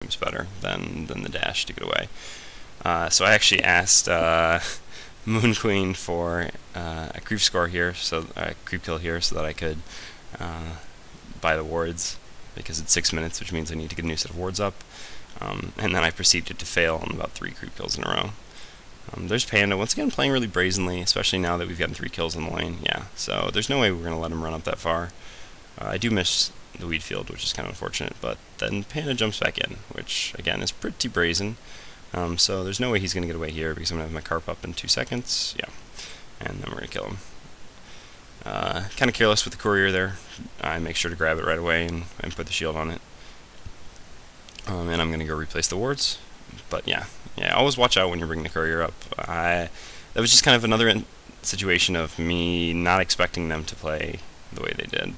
seems better than the dash to get away. So I actually asked Moon Queen for a creep score here, so a creep kill here, so that I could buy the wards, because it's 6 minutes, which means I need to get a new set of wards up. And then I proceeded to fail on about 3 creep kills in a row. There's Panda, once again playing really brazenly, especially now that we've gotten 3 kills in the lane. Yeah, so there's no way we're going to let him run up that far. I do miss the weed field, which is kind of unfortunate, but then Panda jumps back in, which again is pretty brazen. So there's no way he's going to get away here, because I'm going to have my carp up in 2 seconds. Yeah, and then we're going to kill him. Kind of careless with the courier there. I make sure to grab it right away and put the shield on it. And I'm going to go replace the wards. But yeah, always watch out when you're bringing the courier up. That was just kind of another situation of me not expecting them to play the way they did.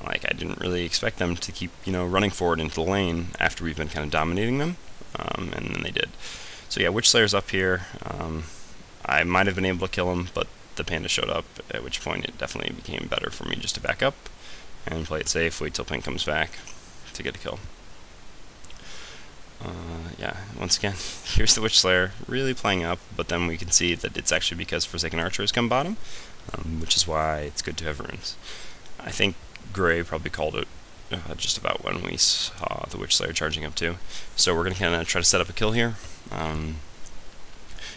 Like, I didn't really expect them to keep, running forward into the lane after we've been kind of dominating them, and then they did. So yeah, Witch Slayer's up here. I might have been able to kill him, but the Panda showed up, at which point it definitely became better for me just to back up and play it safe, wait till Pink comes back to get a kill. Yeah, once again, here's the Witch Slayer really playing up, but then we can see that it's actually because Forsaken Archer has come bottom, which is why it's good to have runes. I think Gray probably called it just about when we saw the Witch Slayer charging up too. So we're going to kind of try to set up a kill here.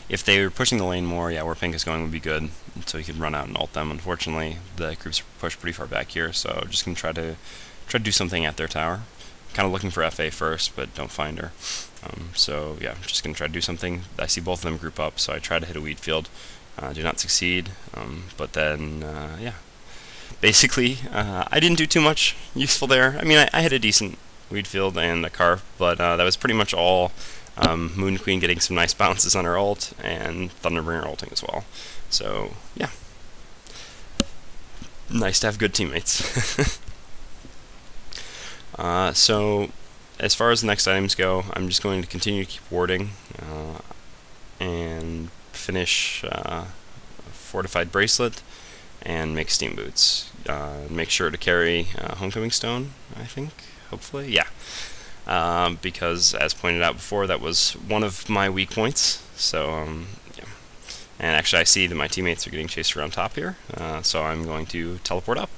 If they were pushing the lane more, yeah, where Pink is going would be good, so he could run out and ult them. Unfortunately, the creeps push pretty far back here, so just going to try to do something at their tower. Kind of looking for FA first, but don't find her. So yeah, I'm just going to try to do something. I see both of them group up, so I try to hit a weed field. Do not succeed, but then, yeah. Basically, I didn't do too much useful there. I mean, I had a decent weed field and a carp, but that was pretty much all. Moon Queen getting some nice bounces on her ult, and Thunderbringer ulting as well. So, yeah. Nice to have good teammates. So, as far as the next items go, I'm just going to continue to keep warding, and finish Fortified Bracelet, and make Steam Boots. Make sure to carry Homecoming Stone, I think, hopefully, yeah. Because, as pointed out before, that was one of my weak points, so, yeah. And actually I see that my teammates are getting chased around top here, so I'm going to teleport up.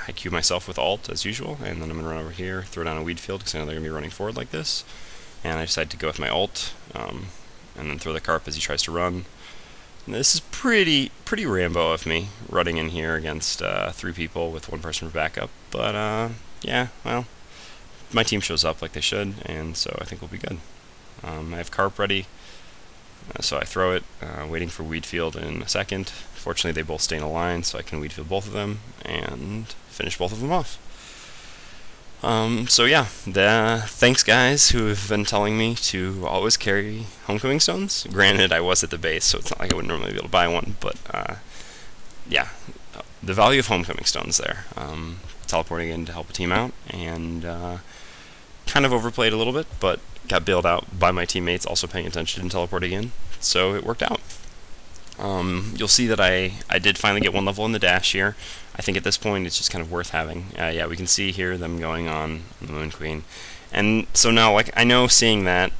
I queue myself with ult as usual, and then I'm going to run over here, throw down a weed field, because I know they're going to be running forward like this. And I decide to go with my ult, and then throw the carp as he tries to run. And this is pretty Rambo of me, running in here against 3 people with 1 person for backup. But, yeah, well, my team shows up like they should, and so I think we'll be good. I have carp ready, so I throw it, waiting for weed field in a second. Fortunately, they both stay in a line, so I can weed field both of them and finish both of them off. So yeah, thanks guys who have been telling me to always carry Homecoming Stones. Granted, I was at the base, so it's not like I would normally be able to buy one, but yeah, the value of Homecoming Stones there. Teleporting in to help a team out, and kind of overplayed a little bit, but got bailed out by my teammates also paying attention and teleporting in, so it worked out. You'll see that I did finally get 1 level in the dash here. I think at this point it's just kind of worth having. Yeah, we can see here them going on the Moon Queen. And so now, like, I know seeing that,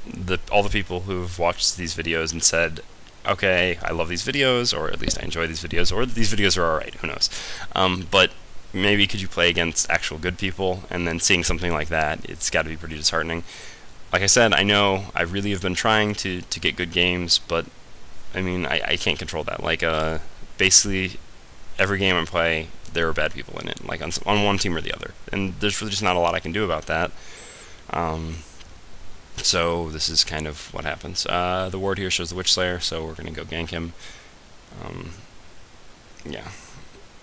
all the people who've watched these videos and said, okay, I love these videos, or at least I enjoy these videos, or these videos are alright, who knows. But maybe could you play against actual good people, and then seeing something like that, it's got to be pretty disheartening. Like I said, I know I really have been trying to get good games, but I mean, I can't control that. Like, basically, every game I play, there are bad people in it, like on one team or the other. And there's really just not a lot I can do about that. So this is kind of what happens. The ward here shows the Witch Slayer, so we're going to go gank him. Yeah.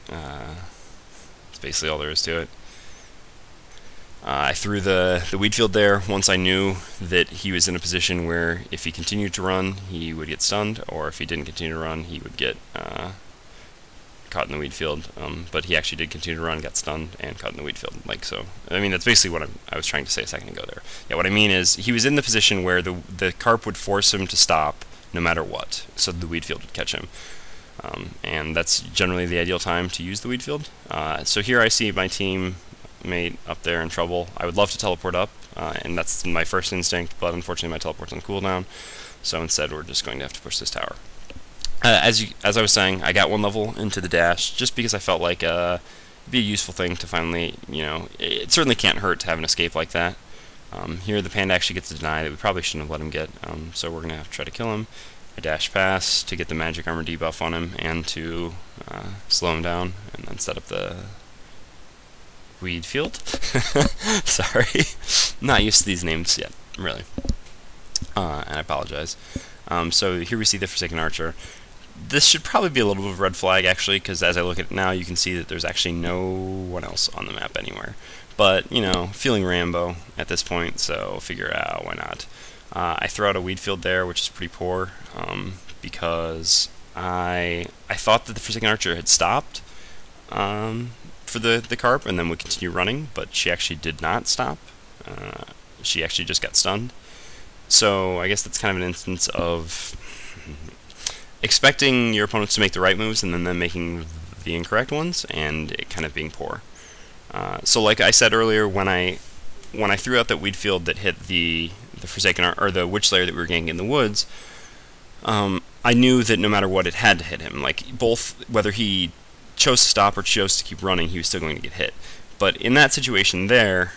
That's basically all there is to it. I threw the weed field there once I knew that he was in a position where if he continued to run, he would get stunned, or if he didn't continue to run, he would get caught in the weed field. But he actually did continue to run, got stunned, and caught in the weed field. Like, so, I mean, that's basically what I was trying to say a second ago there. Yeah, what I mean is, he was in the position where the carp would force him to stop no matter what, so the weed field would catch him. And that's generally the ideal time to use the weed field. So here I see my team mate up there in trouble. I would love to teleport up, and that's my first instinct, but unfortunately my teleport's on cooldown, so instead we're just going to have to push this tower. As I was saying, I got 1 level into the dash just because I felt like it'd be a useful thing to finally, it certainly can't hurt to have an escape like that. Here the panda actually gets a deny that we probably shouldn't have let him get, so we're going to have to try to kill him. I dash past to get the magic armor debuff on him and to slow him down, and then set up the weed field. Sorry, not used to these names yet, really, and I apologize. So here we see the Forsaken Archer. This should probably be a little bit of a red flag, actually, because as I look at it now, you can see that there's actually no one else on the map anywhere. But, feeling Rambo at this point, so figure out why not. I throw out a weed field there, which is pretty poor, because I thought that the Forsaken Archer had stopped for the carp, and then would continue running, but she actually did not stop. She actually just got stunned. So I guess that's kind of an instance of expecting your opponents to make the right moves and then them making the incorrect ones, and it kind of being poor. So like I said earlier, when I threw out that weed field that hit the Forsaken or the Witch Slayer that we were getting in the woods, I knew that no matter what, it had to hit him. Like, both, whether he chose to stop or chose to keep running, he was still going to get hit. But in that situation there,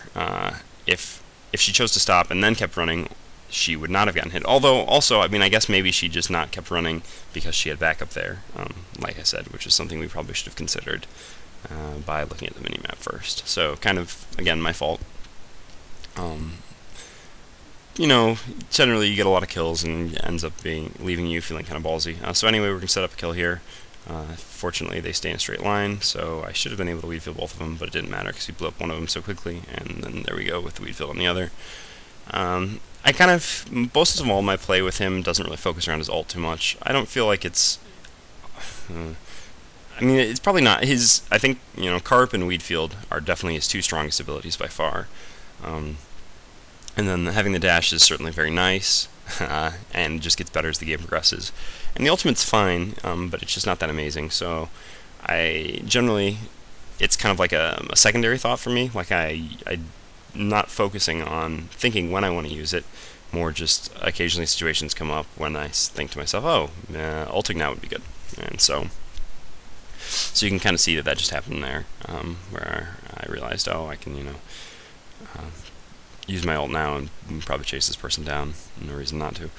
if she chose to stop and then kept running, she would not have gotten hit. Although, also, I mean, I guess maybe she just not kept running because she had backup there, like I said, which is something we probably should have considered by looking at the minimap first. So, kind of, again, my fault. Generally you get a lot of kills and it ends up leaving you feeling kind of ballsy. So anyway, we're going to set up a kill here. Fortunately, they stay in a straight line, so I should have been able to weed field both of them, but it didn't matter because we blew up one of them so quickly, and then there we go with the weed field on the other. I kind of, most of all, my play with him doesn't really focus around his ult too much. I don't feel like it's, I mean, it's probably not his, I think, Carp and weed field are definitely his 2 strongest abilities by far. And then having the dash is certainly very nice, and just gets better as the game progresses. And the ultimate's fine, but it's just not that amazing, so I generally, it's kind of like a secondary thought for me. Like, I'm not focusing on thinking when I want to use it, more just occasionally situations come up when I think to myself, oh, ulting now would be good. And so you can kind of see that just happened there, where I realized, oh, I can, use my ult now and probably chase this person down. No reason not to.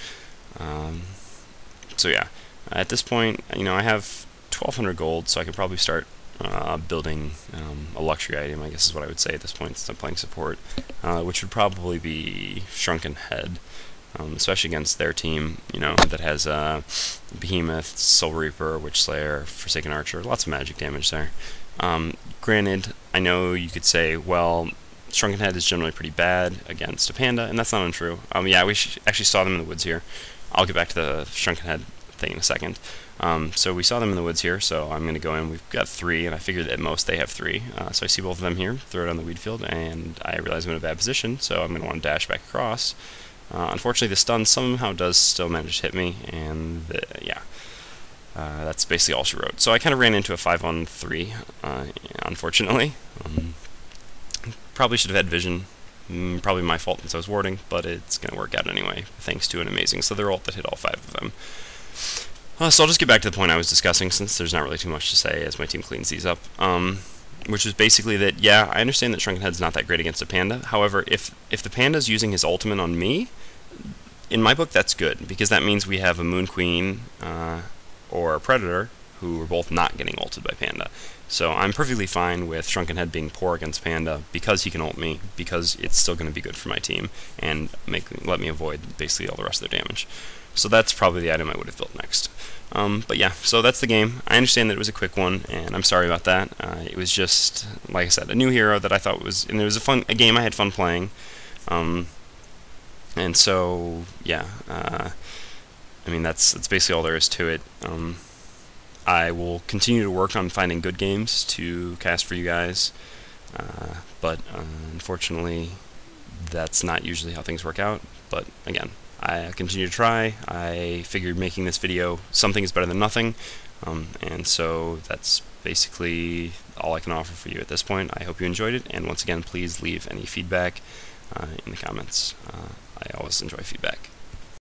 So yeah, at this point, I have 1,200 gold, so I can probably start building a luxury item, I guess is what I would say at this point, since I'm playing support, which would probably be Shrunken Head, especially against their team, that has Behemoth, Soul Reaper, Witch Slayer, Forsaken Archer, lots of magic damage there. Granted, I know you could say, well, Shrunken Head is generally pretty bad against a panda, and that's not untrue. Yeah, we actually saw them in the woods here. I'll get back to the Shrunken Head thing in a second. So we saw them in the woods here, so I'm going to go in. We've got 3, and I figured at most they have 3. So I see both of them here, throw it on the weed field, and I realize I'm in a bad position, so I'm going to want to dash back across. Unfortunately, the stun somehow does still manage to hit me, and yeah. That's basically all she wrote. So I kind of ran into a 5-on-3, unfortunately. Probably should have had vision. Probably my fault since I was warding, but it's going to work out anyway, thanks to an amazing Slither ult that hit all 5 of them. So I'll just get back to the point I was discussing, since there's not really too much to say as my team cleans these up. Which is basically that, yeah, I understand that Shrunken Head's not that great against a panda. However, if the panda's using his ultimate on me, in my book that's good, because that means we have a Moon Queen or a Predator who are both not getting ulted by panda. So I'm perfectly fine with Shrunken Head being poor against panda because he can ult me, because it's still going to be good for my team and let me avoid basically all the rest of their damage. So that's probably the item I would have built next. But yeah, so that's the game. I understand that it was a quick one, and I'm sorry about that. It was just, like I said, a new hero that I thought was, and it was a game I had fun playing. And so, yeah, I mean, that's basically all there is to it. I will continue to work on finding good games to cast for you guys, but unfortunately, that's not usually how things work out. But again, I continue to try. I figured making this video, something is better than nothing, and so that's basically all I can offer for you at this point. I hope you enjoyed it, and once again, please leave any feedback in the comments. I always enjoy feedback.